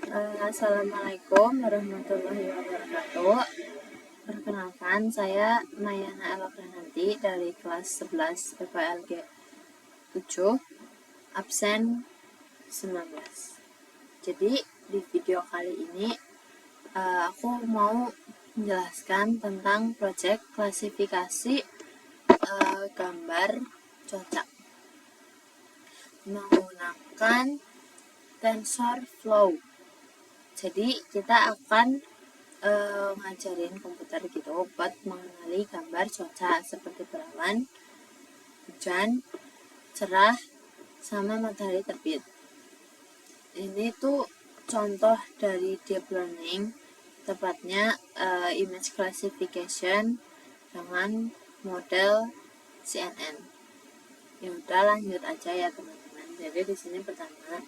Assalamualaikum warahmatullahi wabarakatuh. Perkenalkan, saya Mayana Elokrananti dari kelas 11 PPLG 7, absen 19. Jadi di video kali ini aku mau menjelaskan tentang proyek klasifikasi gambar cuaca menggunakan TensorFlow. Jadi kita akan ngajarin komputer gitu buat mengenali gambar cuaca seperti berawan, hujan, cerah, sama matahari terbit. Ini tuh contoh dari deep learning, tepatnya image classification dengan model CNN. Ya udah, lanjut aja ya teman-teman. Jadi di sini pertama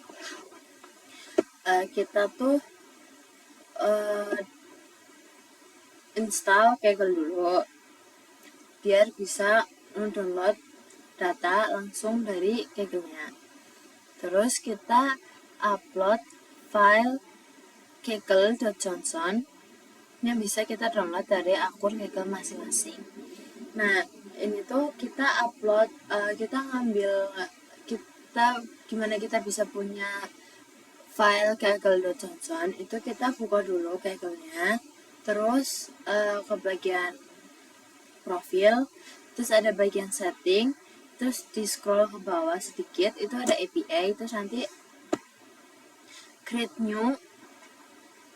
kita tuh install Kaggle dulu biar bisa mendownload data langsung dari Kaggle-nya. Terus kita upload file kaggle.johnson yang bisa kita download dari akun Kaggle masing-masing. Nah, ini tuh kita upload, kita ngambil, gimana kita bisa punya file kaggle.johnson, itu kita buka dulu Kaggle-nya, terus ke bagian profil, terus ada bagian setting, terus di scroll ke bawah sedikit, itu ada API, terus nanti create new,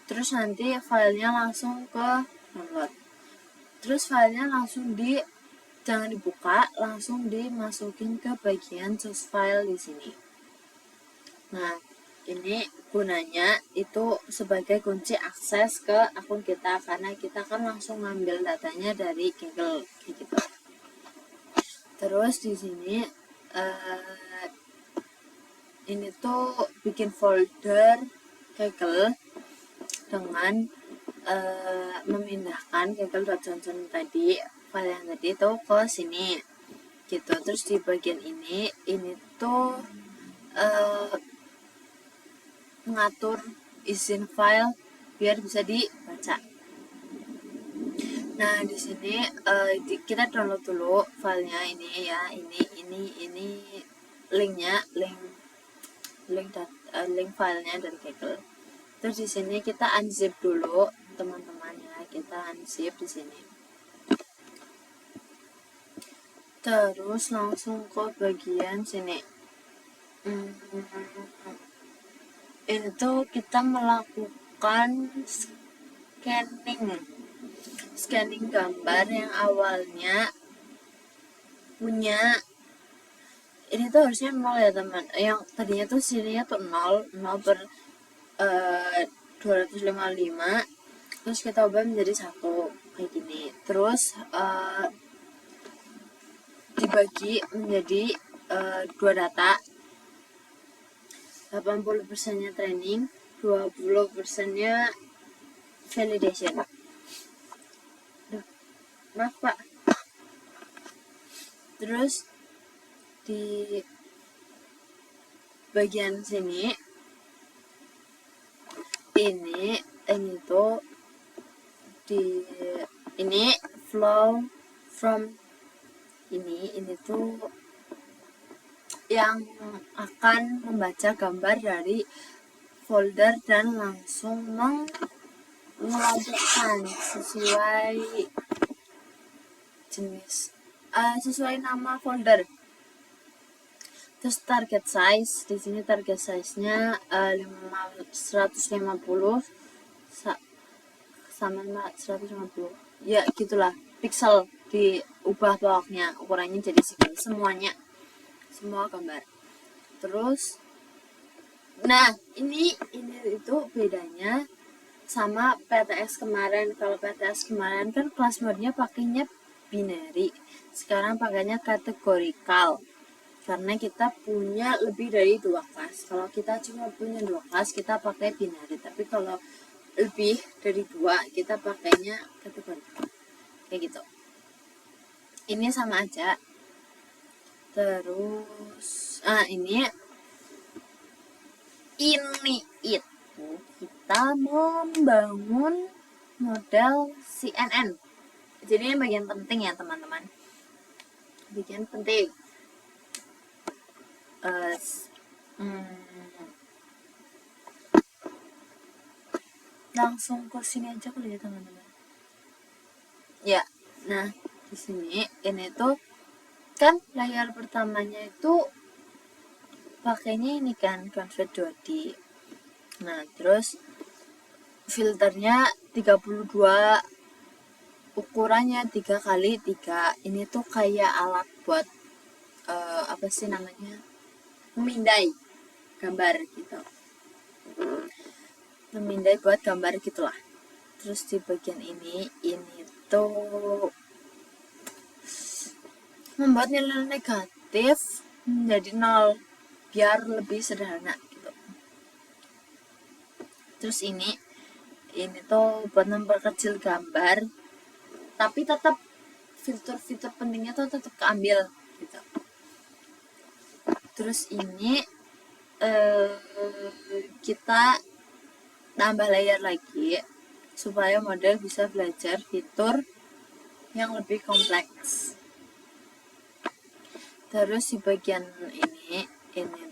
terus nanti filenya langsung ke download. Terus filenya langsung jangan dibuka, langsung dimasukin ke bagian choose file di sini. Nah, ini gunanya itu sebagai kunci akses ke akun kita, karena kita kan langsung ngambil datanya dari Kaggle gitu. Terus di sini ini tuh bikin folder Kaggle dengan memindahkan Kaggle.johnson tadi, file yang tadi itu ke sini gitu. Terus di bagian ini tuh mengatur izin file biar bisa dibaca. Nah, di sini kita download dulu filenya ini ya, ini linknya, link filenya dari Kaggle. Terus di sini kita unzip dulu teman-teman ya, kita unzip di sini. Terus langsung ke bagian sini. Ini tuh kita melakukan scanning gambar yang awalnya punya ini tuh harusnya 0 ya teman, yang tadinya tuh sininya tuh 0 per 255, terus kita ubah menjadi 1 kayak gini. Terus dibagi menjadi 2 data, 80%-nya training, 20%-nya validation. Maaf Pak. Terus di bagian sini ini tuh ini flow from ini tuh yang akan membaca gambar dari folder dan langsung mengelompokkan sesuai jenis, sesuai nama folder. Terus target size, di sini target size-nya 150 sama 150. Ya, gitulah. Pixel diubah pokoknya, ukurannya jadi segini semuanya. Semua gambar. Terus nah, ini itu bedanya sama PTS kemarin. Kalau PTS kemarin kan kelas mode-nya pakainya binary. Sekarang pakainya kategorikal. Karena kita punya lebih dari 2 kelas. Kalau kita cuma punya 2 kelas, kita pakai binary. Tapi kalau lebih dari 2, kita pakainya kategorikal. Kayak gitu. Ini sama aja. Terus ini itu kita membangun model CNN. Jadi ini bagian penting ya teman-teman, bagian penting. Langsung ke sini aja kali ya teman-teman. Ya, nah di sini ini tuh kan layar pertamanya itu pakainya ini kan Convert 2D. Nah, terus filternya 32, ukurannya 3x3. Ini tuh kayak alat buat apa sih namanya, memindai gambar gitu, memindai buat gambar gitulah. Terus di bagian ini tuh membuat nilai negatif menjadi 0 biar lebih sederhana gitu. Terus ini tuh buat memperkecil gambar, tapi tetap fitur-fitur pentingnya tuh tetap keambil gitu. Terus ini kita tambah layer lagi supaya model bisa belajar fitur yang lebih kompleks. Terus di bagian ini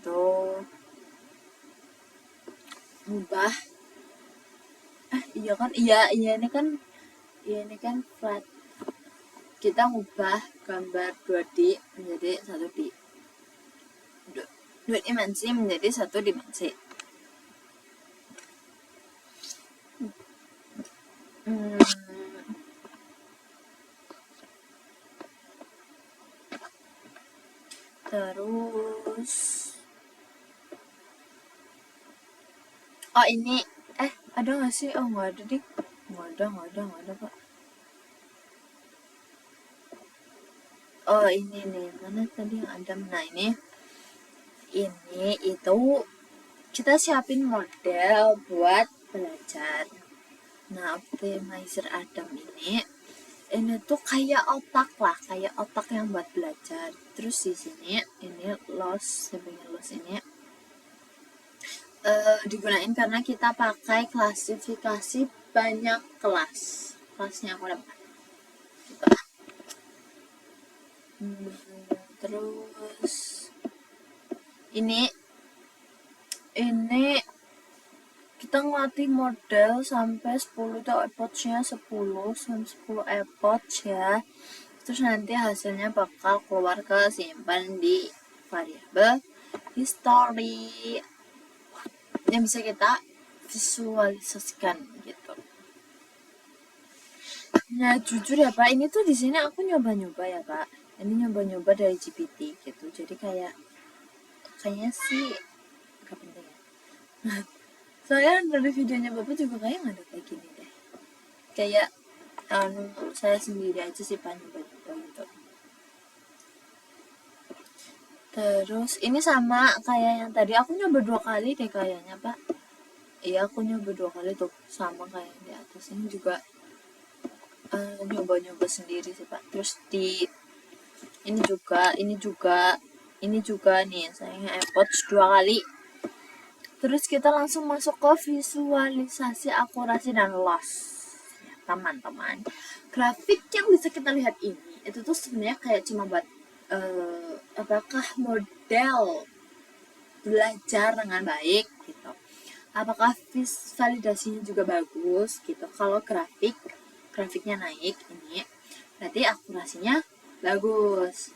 tuh ubah ini kan flat. Kita ngubah gambar 2D menjadi 1D, 2 dimensi menjadi 1 dimensi. Terus ini ada nggak sih? Nggak ada deh, nggak ada Pak. Ini nih, mana tadi yang ada? Nah ini itu kita siapin model buat belajar. Nah, optimizer Adam ini tuh kayak otak lah, kayak otak yang buat belajar. Terus di sini ini loss ini digunain karena kita pakai klasifikasi banyak kelasnya aku dapat gitu. Terus ini kita ngelatih model sampai 10 tuh epoch-nya 10 epoch ya. Terus nanti hasilnya bakal keluar ke simpan di variabel history yang bisa kita visualisasikan gitu. Nah jujur ya Pak, ini tuh di sini aku nyoba-nyoba ya Pak. Ini nyoba-nyoba dari GPT gitu. Jadi kayaknya sih gak penting ya. Soalnya dari videonya Bapak juga kayak nggak ada kayak gini deh. Kayak saya sendiri aja sih Pak nyoba-nyoba gitu. Terus ini sama kayak yang tadi, aku nyoba 2 kali deh kayaknya Pak. Iya aku nyoba 2 kali tuh, sama kayak yang di atas. Ini juga nyoba-nyoba sendiri sih Pak. Terus ini juga nih saya nge-epoch 2 kali. Terus kita langsung masuk ke visualisasi akurasi dan loss ya, teman-teman. Grafik yang bisa kita lihat ini itu tuh sebenarnya kayak cuma buat apakah model belajar dengan baik gitu, apakah validasinya juga bagus gitu. Kalau grafiknya naik ini berarti akurasinya bagus.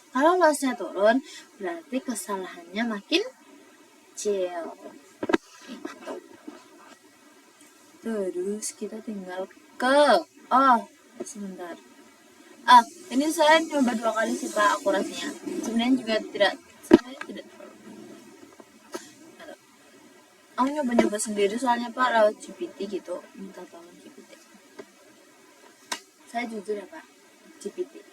Kalau lossnya turun berarti kesalahannya makin kecil gitu. Terus kita tinggal ke sebentar. Ini saya nyoba 2 kali sih Pak akurasinya. Sebenarnya juga tidak aku nyoba-nyoba sendiri soalnya Pak lewat GPT gitu, minta tolong GPT. Saya jujur ya Pak, GPT.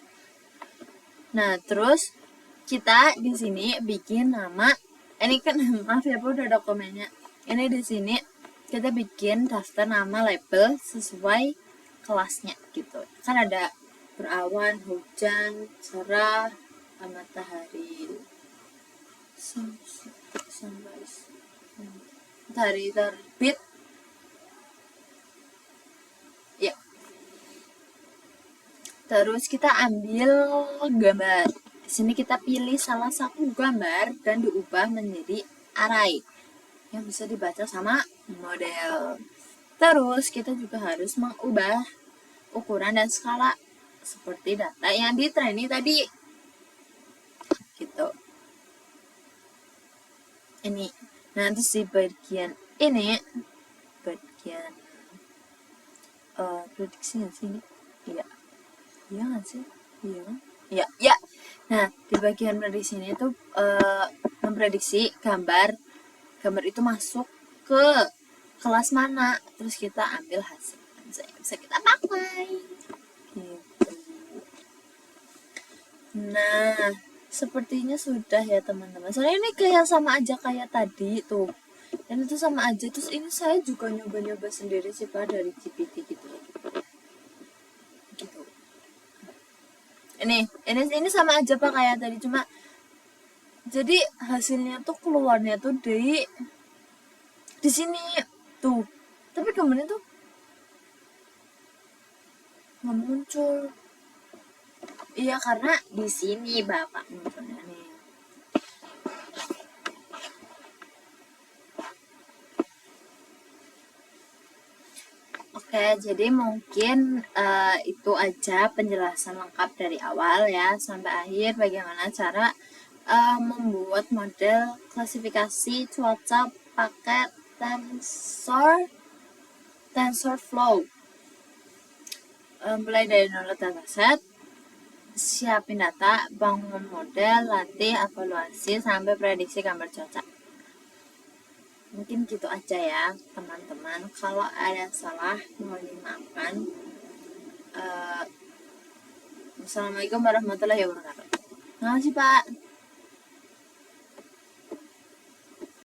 Nah, terus kita di sini bikin nama. Ini kan maaf ya Pak udah dokumennya. Ini di sini kita bikin daftar nama label sesuai kelasnya gitu. Kan ada berawan, hujan, cerah, matahari, matahari terbit, Terus kita ambil gambar. Di sini kita pilih salah satu gambar dan diubah menjadi array yang bisa dibaca sama model. Terus kita juga harus mengubah ukuran dan skala seperti data yang di training tadi. Gitu. Ini. Nah, terus di bagian ini bagian prediksi nggak sih ini? Iya. Iya nggak sih? Iya kan? Iya, ya. Nah, di bagian prediksi ini tuh memprediksi gambar itu masuk ke kelas mana, terus kita ambil hasil yang bisa kita pakai. Gitu. Nah, sepertinya sudah ya teman-teman. Soalnya ini kayak sama aja kayak tadi tuh. Dan itu sama aja. Terus ini saya juga nyoba-nyoba sendiri sih Pak dari GPT gitu. Gitu. Ini sama aja Pak kayak tadi, cuma jadi hasilnya tuh keluarnya tuh di sini tuh. Tapi gambarnya tuh nggak muncul. Iya karena di sini Bapak munculnya nih. Oke, jadi mungkin itu aja penjelasan lengkap dari awal ya sampai akhir bagaimana cara membuat model klasifikasi cuaca pakai TensorFlow. Mulai dari download dataset, siapin data, bangun model, latih, evaluasi, sampai prediksi gambar cuaca. Mungkin gitu aja ya teman-teman. Kalau ada salah mohon dimaafkan. Assalamualaikum warahmatullahi wabarakatuh. Terima kasih Pak.